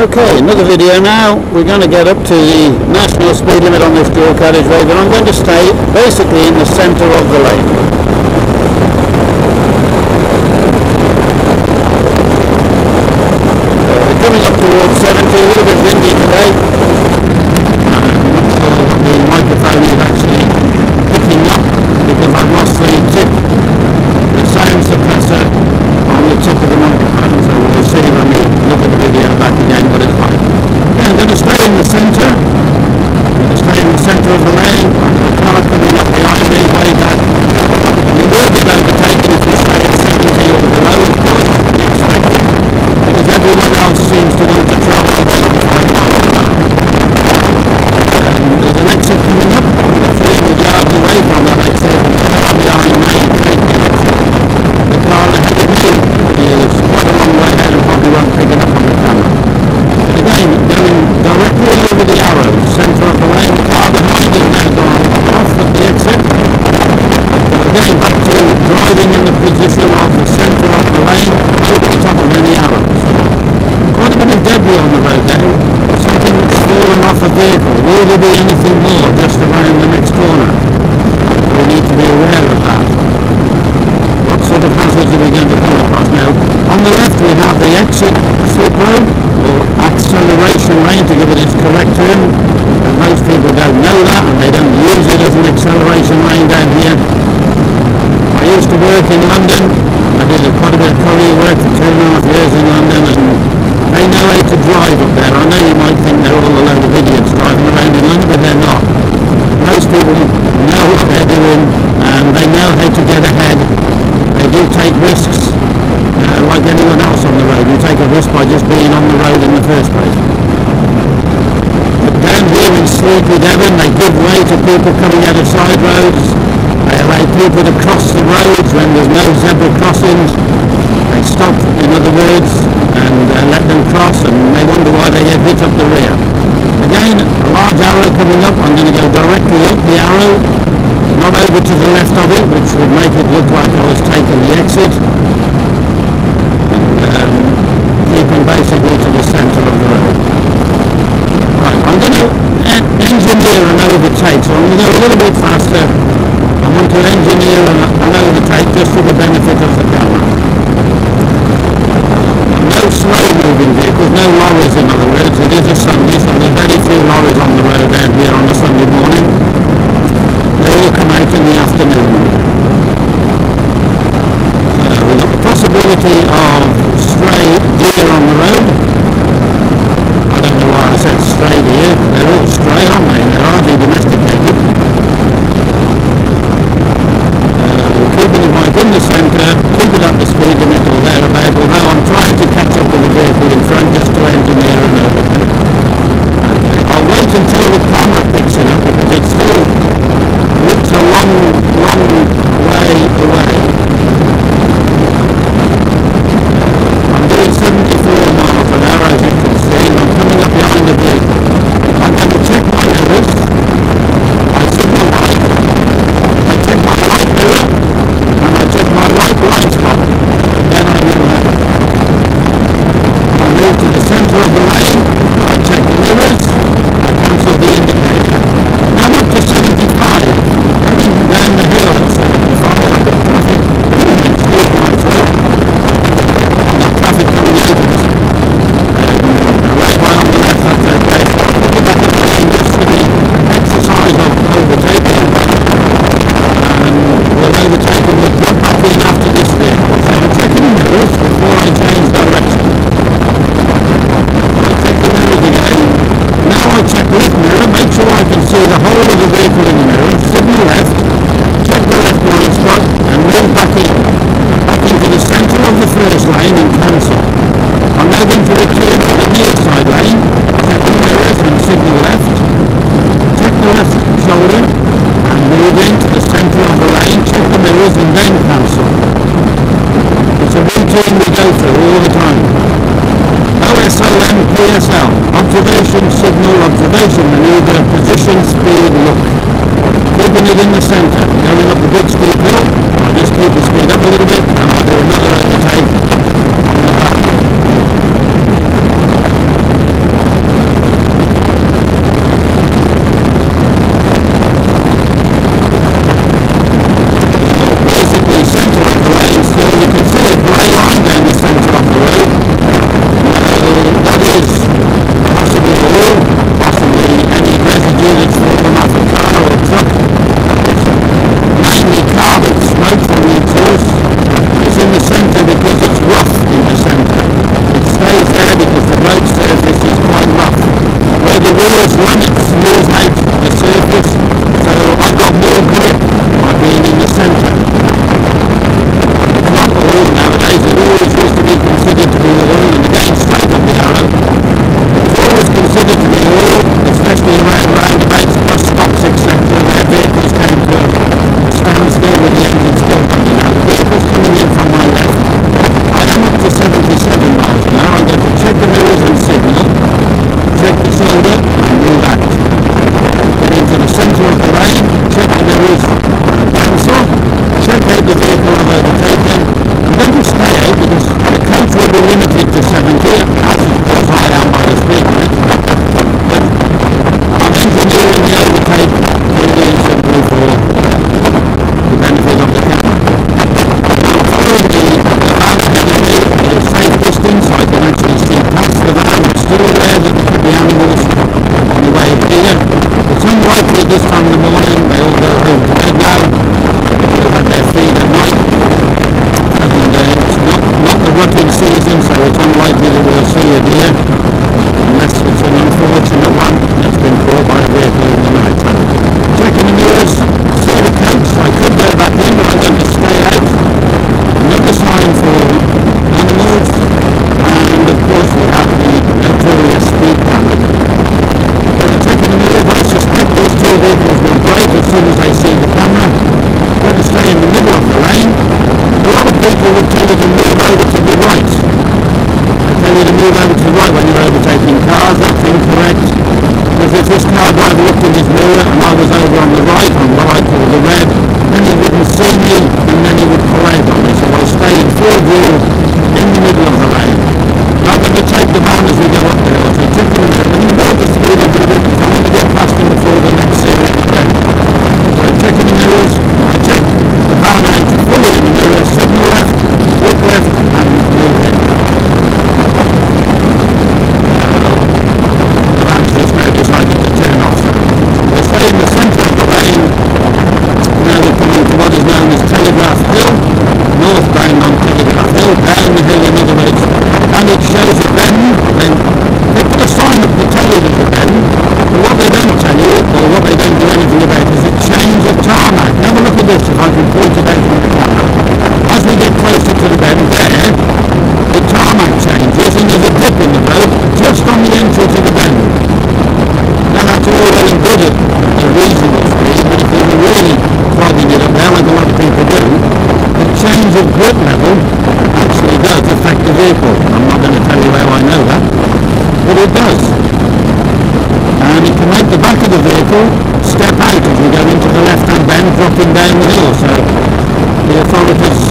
Okay, another video now. We're going to get up to the national speed limit on this dual carriageway, but I'm going to stay basically in the centre of the lane. We're coming up towards 70, a little bit windy today. The microphone is actually picking up because I've lost the sound suppressor on the tip of the microphone, so we'll see when we look at the video back again what it's like. Yeah, I'm going to stay in the centre. I'm going to stay in the centre of the lane. The car coming up behind me way back. We will be overtaken if we stay at 70 over the road, of course, we expect it, because everyone else seems to want to travel at 75 miles an hour. There's an exit coming up. We're 300 yards away from that exit. Behind me, the car ahead of me is quite a long way ahead and probably won't pick it up on the camera. But again, going directly over the arrow, centre of the lane, the car behind is now gone off at the exit. But again, back to driving in the position of the centre of the lane, over the top of any arrows. Quite a bit of debris on the road now, something that's fallen off a vehicle. Will there be anything more just around the next corner? We need to be aware of that. What sort of hazards are we going to come across now? On the left we have the exit slip road, or acceleration lane to give it its correct term. And most people don't know that and they don't use it as an acceleration lane down here. I used to work in London. I did quite a bit of courier work for 2.5 years in London, and they know how to drive up there. I know you might think they're all a load of idiots driving around in London, but they're not. Most people know what they're doing and they know how to get ahead. They do take risks like anyone else on the road. You take a risk by just being on the road in the first place. But down here in sleepy Devon, they give way to people coming out of side roads. They allow people to cross the roads when there's no zebra crossings. They stop, in other words, and let them cross, and they wonder why they get hit up the rear. Again, a large arrow coming up. I'm going to go directly up the arrow, not over to the left of it, which would make it look like I was taking the exit, and keeping basically to the centre of the road. Right, I'm going to engineer an overtake, so I'm going to go a little bit faster. I want to engineer an overtake just for the benefit of the camera. No slow-moving vehicles, no lorries in other words. It is a Sunday, so there's very few lorries on the road down here on a Sunday morning. They all come out in the afternoon. We've got the possibility of stray deer on the road. I don't know why I said stray deer. They're all stray, aren't they? They're hardly domesticated. Keeping it right in the centre, keep it up the speed limit or thereabout, although I'm trying to catch up with the vehicle in front just to engineer an overtake. Okay. I'll wait until the camera picks it up because it still looks a long way away. I'm doing 74 miles an hour as you can see, and I'm coming up behind the vehicle. I'm going to check my mirrors. I signal light. I check my right mirror. And I check my right blind spot, then I will have it. I move to the centre of the lane, I check the mirrors, I cancel the indicator. Now I'm up to 75, coming down the hill at 75, I've got traffic, excuse my throat, I've got traffic coming over us. Right by on the left, that's okay. I'll get back in the lane just for the exercise of overtaking. We'll overtake and we'll drop back in after this vehicle. So I'm checking the mirrors before I change direction. I check the mirrors again. Now I check left mirror, make sure I can see the whole of the vehicle in the mirror, signal left, check the left blind spot, and move back into the centre of the first lane and cancel. I'm now going to return to the near side lane, check the mirrors and signal left, check the left shoulder, and move into the centre of the lane, check the mirrors and then cancel. It's a routine we go through all the time. OSLM PSL, observation, signal, observation, manoeuvre, position, speed, look. Keeping it in the centre, going up the big steep hill, I'll just keep the speed up a little bit and I'll do another overtake on the back. mating season, so it's unlikely that we'll see a deer, unless it's an unfortunate one that's been caught by a vehicle in the night time. Checking the mirrors, see the coats. I could go back in, but I'm going to stay out. Another sign for animals, and of course we have the notorious speed camera. Checking the mirrors, I suspect these two vehicles will brake as soon as they see the camera. Going to stay in the middle of the lane. A lot of people would tell you to move over to the right. They tell you to move over to the right when you're overtaking cars. That's incorrect. Because if this car driver looked in his mirror and I was over on the right, on what I call the red, then he wouldn't see me and then he would pull out on me. So I'll stay in full view in the middle of the lane. I'm going to take the van as we go up the hill. So check the mirror. And you know the speed of the vehicle. I'm going to get past him before the next series again. So checking the mirrors. I check the van out fully in the mirror. Signal left, look left, and move in. The van just now decided to turn off. We'll stay in the centre of the lane. Now we're coming to what is known as Telegraph Hill. Northbound on Telegraph Hill, down the hill in other words. And it shows a bend, then they put a sign up to tell you there's a bend, but what they don't tell you, or what they don't do anything about, is a change of tarmac. Have a look at this, if I can point it out on the camera. As we get closer to the bend there, the tarmac changes, and there's a dip in the road, just on the entry to the bend. Now that's all well and good at a reasonable speed, but if they were really clogging it up there, like a lot of people do, the change of grip level actually does affect the vehicle. I'm not going to tell you how I know that, but it does. And it can make the back of the vehicle step out as we go into the left-hand bend, dropping down the hill. So the authorities,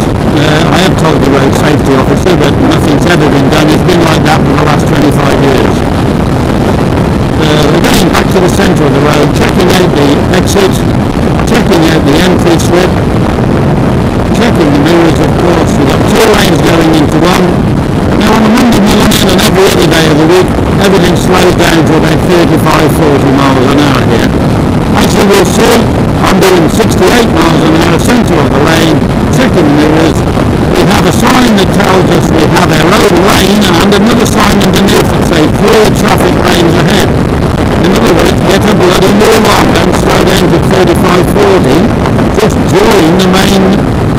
I have told the road safety officer, but nothing's ever been done. It's been like that for the last 25 years. We're getting back to the centre of the road, checking out the exit, checking out the entry slip, checking the mirrors, of course. We've got two lanes going into one. Now on a Monday morning and every other day of the week, everything slows down to about 35-40 miles an hour here. As you will see, I'm doing 68 miles an hour, centre of the lane, checking the mirrors. We have a sign that tells us we have our own lane and another sign underneath that says 4 traffic lanes ahead. In other words, get a bloody move on, don't slow down to 35-40, just join the main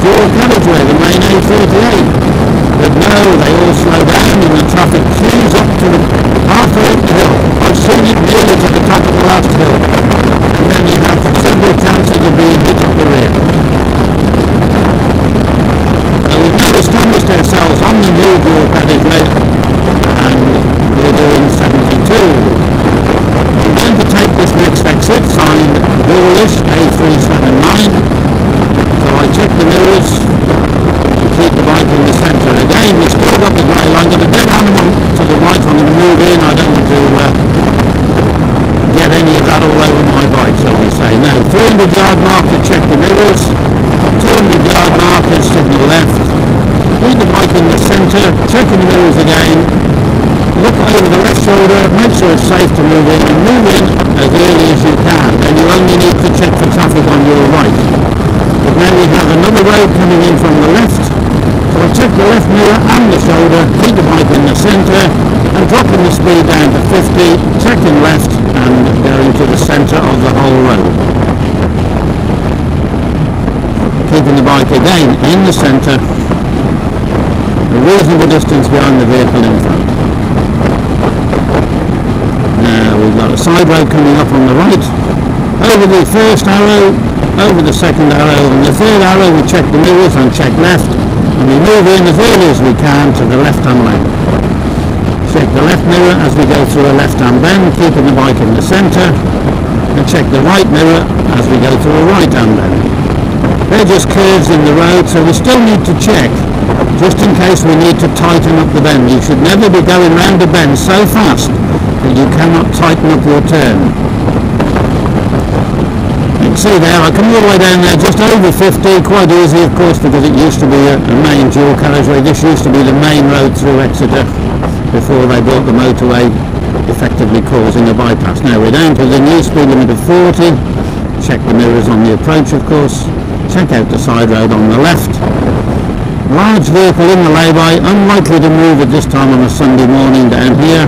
dual carriageway, the main A38. But no, they all slow down and the traffic queues up to the halfway up the hill. I've seen it nearly to the top of the last hill. And then you have several chances of being hit up the rear. So we've now established ourselves on the new dual carriageway and we're doing 72. I'm going to take this next exit, signed Dawlish A379. So I check the mirrors to keep the bike in the centre. Again, we've still got the grey line, got a dead animal to the right. I'm going to move in. I don't want to get any of that all over my bike, shall we say. Now, 300 yard marker, check the mirrors. 200 yard marker, signal left. Leave the bike in the centre, checking the mirrors again. Look over the left shoulder, make sure it's safe to move in, and move in as early as you can. Then you only need to check for traffic on your right. But now we have another road coming in from the left. So I'll check the left mirror and the shoulder, keep the bike in the centre, and dropping the speed down to 50, checking left, and going to the centre of the whole road. Keeping the bike again in the centre, a reasonable distance behind the vehicle in front. Now we've got a side road coming up on the right. Over the first arrow, over the second arrow, and the third arrow we check the mirrors and check left, and we move in as early as we can to the left-hand lane. Check the left mirror as we go through a left-hand bend, keeping the bike in the centre, and check the right mirror as we go through a right-hand bend. They're just curves in the road, so we still need to check, just in case we need to tighten up the bend. You should never be going round a bend so fast that you cannot tighten up your turn. You can see there, I come all the way down there just over 50, quite easy of course because it used to be a main dual carriageway. This used to be the main road through Exeter before they built the motorway, effectively causing a bypass. Now we're down to the new speed limit of 40, check the mirrors on the approach of course, check out the side road on the left. Large vehicle in the lay-by, unlikely to move at this time on a Sunday morning down here.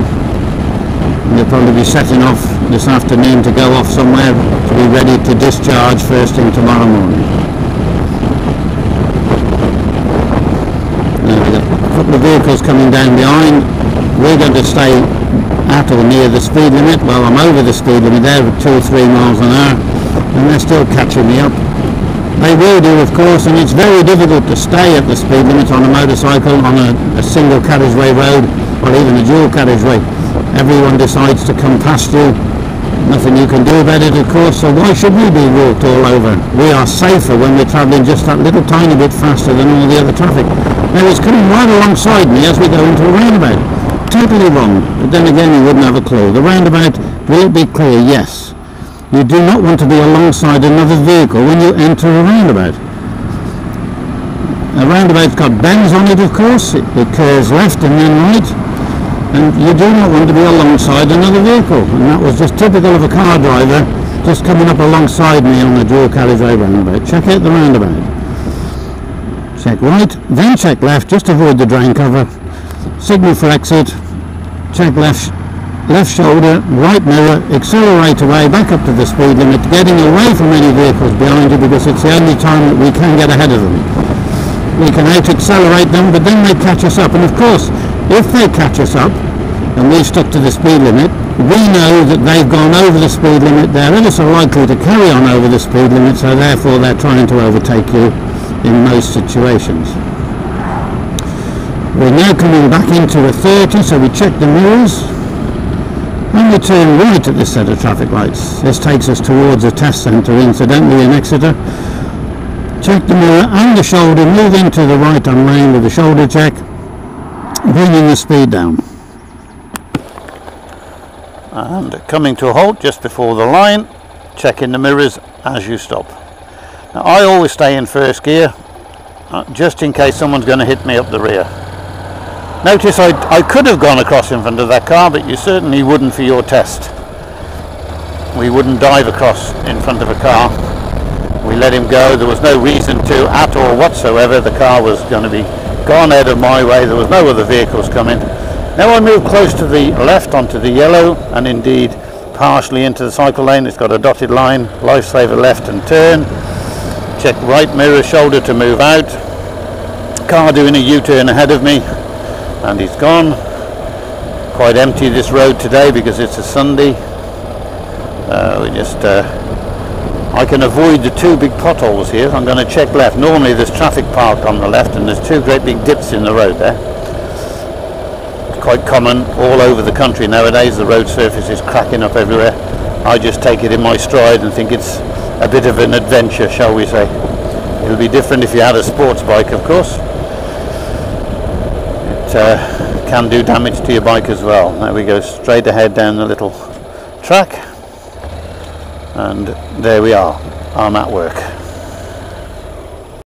They'll probably be setting off this afternoon to go off somewhere to be ready to discharge first thing tomorrow morning. Now we've got a couple of vehicles coming down behind. We're going to stay at or near the speed limit. Well, I'm over the speed limit there at 2 or 3 miles an hour, and they're still catching me up. They will do, of course, and it's very difficult to stay at the speed limit on a motorcycle on a single carriageway road, or even a dual carriageway. Everyone decides to come past you. Nothing you can do about it, of course, so why should we be walked all over? We are safer when we're travelling just that little tiny bit faster than all the other traffic. Now, it's coming right alongside me as we go into a roundabout. Totally wrong, but then again you wouldn't have a clue. The roundabout, will it be clear? Yes. You do not want to be alongside another vehicle when you enter a roundabout. A roundabout's got bends on it, of course. It curves left and then right, and you do not want to be alongside another vehicle. And that was just typical of a car driver just coming up alongside me on the dual carriageway roundabout. Check out the roundabout. Check right, then check left, just avoid the drain cover. Signal for exit. Check left shoulder, right mirror, accelerate away back up to the speed limit, getting away from any vehicles behind you, because it's the only time that we can get ahead of them. We can out-accelerate them, but then they catch us up, and of course, if they catch us up and we've stuck to the speed limit, we know that they've gone over the speed limit. They're ever so likely to carry on over the speed limit, so therefore they're trying to overtake you in most situations. We're now coming back into a 30, so we check the mirrors. When we turn right at this set of traffic lights, this takes us towards a test centre, incidentally, in Exeter. Check the mirror and the shoulder, move into the right-hand lane with the shoulder check, bringing the speed down. And coming to a halt just before the line, checking the mirrors as you stop. Now, I always stay in first gear, just in case someone's going to hit me up the rear. Notice I could have gone across in front of that car, but you certainly wouldn't for your test. We wouldn't dive across in front of a car. We let him go. There was no reason to at all whatsoever. The car was going to be gone out of my way. There was no other vehicles coming. Now I move close to the left onto the yellow, and indeed partially into the cycle lane. It's got a dotted line, lifesaver left and turn. Check right mirror shoulder to move out. Car doing a U-turn ahead of me, and he's gone. Quite empty this road today because it's a Sunday. I can avoid the two big potholes here. I'm going to check left. Normally there's traffic parked on the left, and there's two great big dips in the road there. It's quite common all over the country nowadays. The road surface is cracking up everywhere. I just take it in my stride and think it's a bit of an adventure, shall we say. It'll be different if you had a sports bike, of course. It can do damage to your bike as well. Now we go straight ahead down the little track, and there we are. I'm at work.